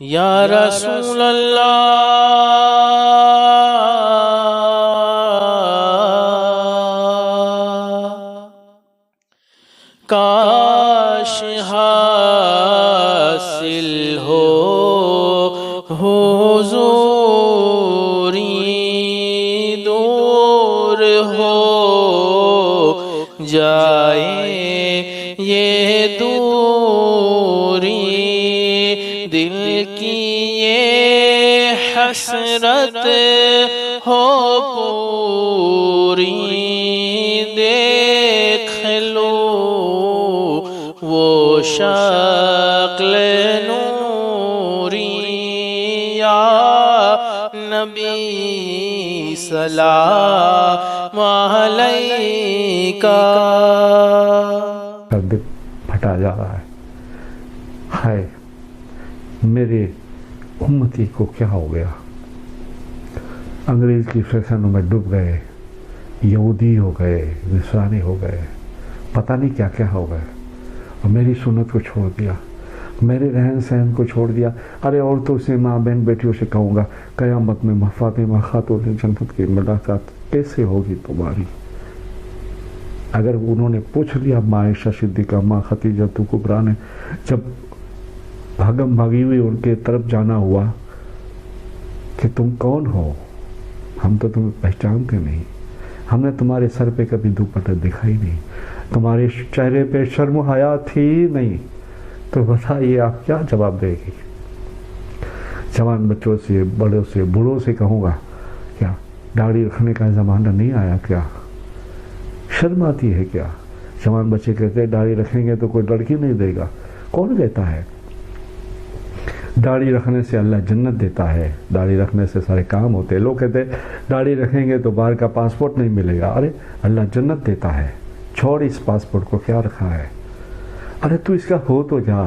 یا رسول اللہ کاش حاصل ہو حضوری، دور ہو جائے یہ دوری، دل کی یہ حسرت ہو پوری، دیکھ لو وہ شکل نوری، یا نبی سلام علیکہ۔ دل پھٹا جا رہا ہے، ہائے میرے امتی کو کیا ہو گیا، انگریز کی فیشنوں میں ڈوب گئے، یہودی ہو گئے، نصرانی ہو گئے، پتہ نہیں کیا کیا ہو گئے، اور میری سنت کو چھوڑ دیا، میرے رہن سہن کو چھوڑ دیا۔ ارے عورتوں سے، ماں بہن بیٹیوں سے کہوں گا قیامت میں فاطمہ خاتون جنت کی ملاقات کیسے ہوگی تمہاری؟ اگر انہوں نے پوچھ لیا ماں عائشہ صدیقہ، ماں خدیجہ کبریٰ نے، جب بھاگم بھاگی ہوئی ان کے طرف جانا ہوا کہ تم کون ہو، ہم تو تمہیں پہچانتے نہیں، ہم نے تمہارے سر پہ کبھی دوپٹہ دیکھا ہی نہیں، تمہارے چہرے پہ شرم و حیا تھی نہیں، تو بتائیے آپ کیا جواب دے گی؟ جوان بچوں سے، بڑوں سے، بوڑھوں سے کہوں گا کیا داڑھی رکھنے کا زمانہ نہیں آیا کیا؟ شرم آتی ہے کیا؟ جوان بچے کہتے ہیں داڑھی رکھیں گے تو کوئی لڑکی نہیں دے گا، کون کہتا ہے؟ داڑھی رکھنے سے اللہ جنت دیتا ہے، داڑھی رکھنے سے سارے کام ہوتے ہیں۔ لوگ کہتے ہیں داڑھی رکھیں گے تو باہر کا پاسپورٹ نہیں ملے گا، ارے اللہ جنت دیتا ہے، چھوڑ اس پاسپورٹ کو، کیا رکھا ہے؟ ارے تو اس کا ہو تو جا،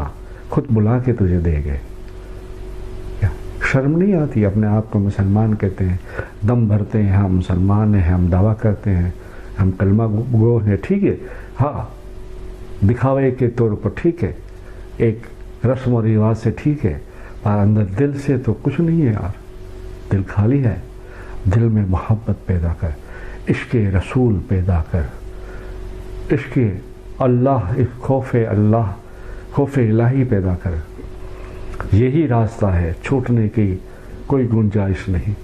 خود بلا کے تجھے دے گے۔ شرم نہیں آتی؟ اپنے آپ کو مسلمان کہتے ہیں، دم بھرتے ہیں ہم مسلمان ہیں، ہم دعویٰ کرتے ہیں ہم کلمہ گو ہیں، ٹھیک ہے، ہاں دکھاوے کے طور پر ٹھیک ہے، ایک رسم و رواج سے ٹھیک ہے، پر اندر دل سے تو کچھ نہیں ہے یار، دل خالی ہے۔ دل میں محبت پیدا کر، عشق رسول پیدا کر، عشق اللہ، خوف اللہ، خوف الہی پیدا کر، یہی راستہ ہے، چھوٹنے کی کوئی گنجائش نہیں۔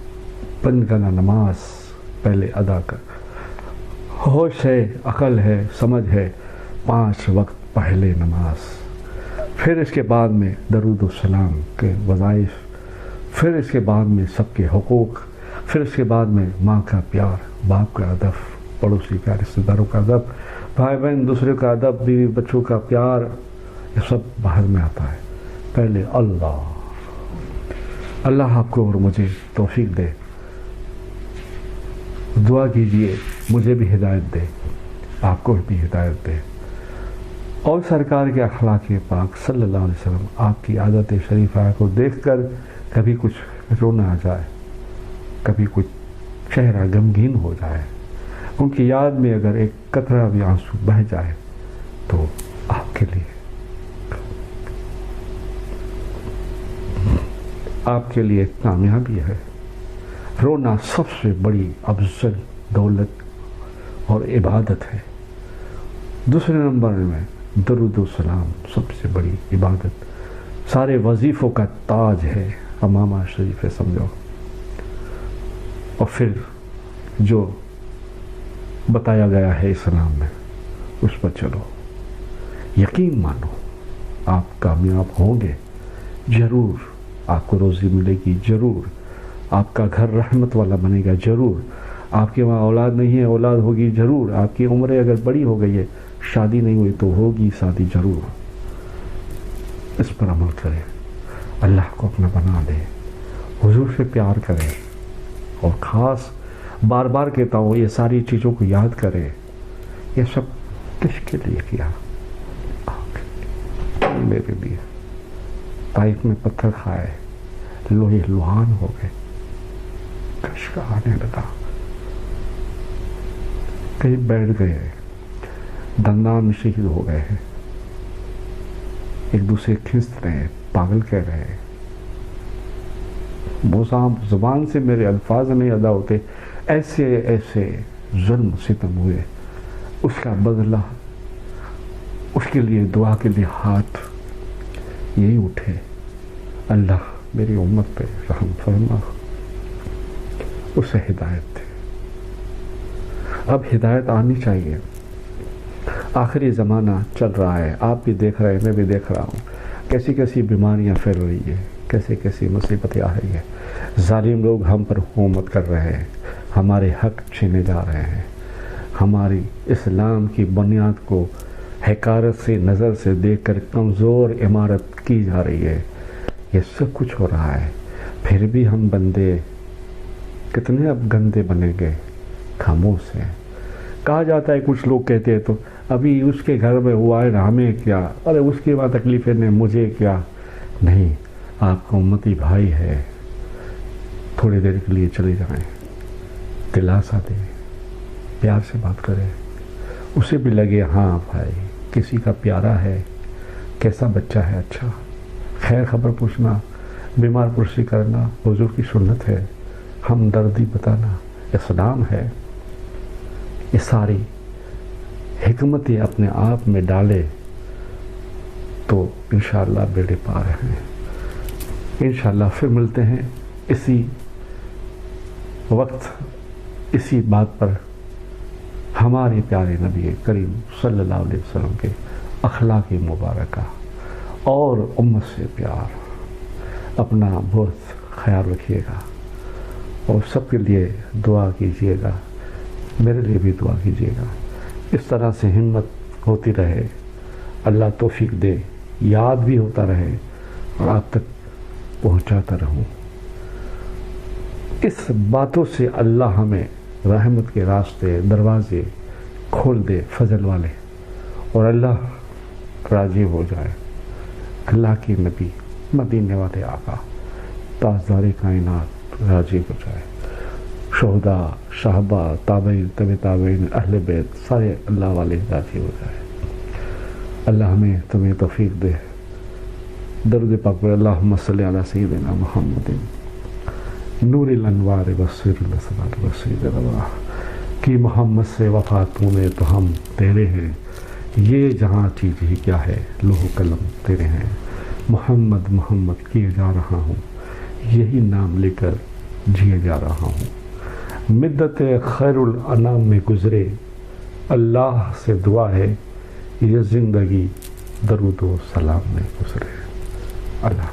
پنجگنا نماز پہلے ادا کر، ہوش ہے، عقل ہے، سمجھ ہے، 5 وقت پہلے نماز، پھر اس کے بعد میں درود و سلام کے وظائف، پھر اس کے بعد میں سب کے حقوق، پھر اس کے بعد میں ماں کا پیار، باپ کا ادب، پڑوسی کا، رشتہ داروں کا ادب، بھائی بہن دوسرے کا ادب، بیوی بچوں کا پیار، یہ سب بعد میں آتا ہے۔ پہلے اللہ آپ کو اور مجھے توفیق دے، دعا کیجئے مجھے بھی ہدایت دے، آپ کو بھی ہدایت دے، اور سرکار کے اخلاق پاک صلی اللہ علیہ وسلم آپ کی عادت شریفہ کو دیکھ کر کبھی کچھ رونا آ جائے، کبھی کچھ چہرہ غمگین ہو جائے، ان کی یاد میں اگر ایک قطرہ بھی آنسو بہہ جائے تو آپ کے لیے کامیابی ہے۔ رونا سب سے بڑی افضل دولت اور عبادت ہے۔ دوسرے نمبر میں درود و سلام سب سے بڑی عبادت، سارے وظیفوں کا تاج ہے، امامہ شریف ہے سمجھو۔ اور پھر جو بتایا گیا ہے اسلام میں اس پر چلو، یقین مانو آپ کامیاب ہوں گے، ضرور آپ کو روزی ملے گی، ضرور آپ کا گھر رحمت والا بنے گا، ضرور آپ کے وہاں اولاد نہیں ہے اولاد ہوگی، ضرور آپ کی عمریں اگر بڑی ہو گئی ہے، شادی نہیں ہوئی تو ہوگی شادی ضرور۔ اس پر عمل کرے، اللہ کو اپنا بنا لے، حضور سے پیار کرے، اور خاص بار بار کہتا ہوں یہ ساری چیزوں کو یاد کرے۔ یہ سب کس کے لیے کیا؟ میرے لیے۔ طائف میں پتھر کھائے، لوہے لوہان ہو گئے، کشک آنے لگا، کہیں بیٹھ گئے، دندان شہید ہو گئے ہیں، ایک دوسرے کھنچ رہے ہیں، پاگل کہہ رہے ہیں، زبان سے میرے الفاظ نہیں ادا ہوتے، ایسے ایسے ظلم ستم ہوئے، اس کا بدلہ، اس کے لیے دعا کے لیے ہاتھ یہی اٹھے، اللہ میری امت پہ رحم فرما، اسے ہدایت دے۔ اب ہدایت آنی چاہیے، آخری زمانہ چل رہا ہے، آپ بھی دیکھ رہے ہیں، میں بھی دیکھ رہا ہوں، کیسی کیسی بیماریاں پھیل رہی ہیں، کیسی کیسی مصیبتیں آ رہی ہیں، ظالم لوگ ہم پر حکومت کر رہے ہیں، ہمارے حق چھینے جا رہے ہیں، ہماری اسلام کی بنیاد کو حقارت سے نظر سے دیکھ کر کمزور عمارت کی جا رہی ہے، یہ سب کچھ ہو رہا ہے، پھر بھی ہم بندے کتنے اب گندے بنے گے، خاموش ہیں۔ کہا جاتا ہے، کچھ لوگ کہتے ہیں تو ابھی اس کے گھر میں ہوا ہے نا، ہمیں کیا، ارے اس کے بعد تکلیفیں نے مجھے کیا، نہیں، آپ کا امتی بھائی ہے، تھوڑی دیر کے لیے چلے جائیں، دلاسا دیں، پیار سے بات کریں، اسے بھی لگے ہاں بھائی کسی کا پیارا ہے، کیسا بچہ ہے، اچھا، خیر خبر پوچھنا، بیمار پرسی کرنا حضور کی سنت ہے، ہمدردی بتانا اسلام ہے۔ یہ ساری حکمتیں اپنے آپ میں ڈالے تو انشاءاللہ بیڑے پار ہیں۔ انشاءاللہ پھر ملتے ہیں اسی وقت، اسی بات پر، ہمارے پیارے نبی کریم صلی اللہ علیہ وسلم کے اخلاق مبارکہ اور امت سے پیار۔ اپنا بہت خیال رکھیے گا اور سب کے لیے دعا کیجیے گا، میرے لیے بھی دعا کیجیے گا، اس طرح سے ہمت ہوتی رہے، اللہ توفیق دے، یاد بھی ہوتا رہے اور آپ تک پہنچاتا رہوں۔ اس باتوں سے اللہ ہمیں رحمت کے راستے، دروازے کھول دے فضل والے، اور اللہ راضی ہو جائے، اللہ کی نبی مدینے والے آقا تاجدار کائنات راضی ہو جائے، شہداء، صحابہ، تابعین، تبع تابعین، اہل بیت، سارے اللہ والے راضی ہو جائے۔ اللہ ہمیں تمہیں توفیق دے۔ درود پاک پر اللہم صلی علی سیدنا محمد نور الانوار بصیر الاسرار بصیر الارواح، کہ محمد سے وفا تمہیں تو ہم تیرے ہیں، یہ جہاں چیز ہی کیا ہے، لوح قلم تیرے ہیں، محمد محمد کیے جا رہا ہوں، یہی نام لے کر جیے جا رہا ہوں، مدت خیر الانام میں گزرے، اللہ سے دعا ہے یہ زندگی درود و سلام میں گزرے۔ اللہ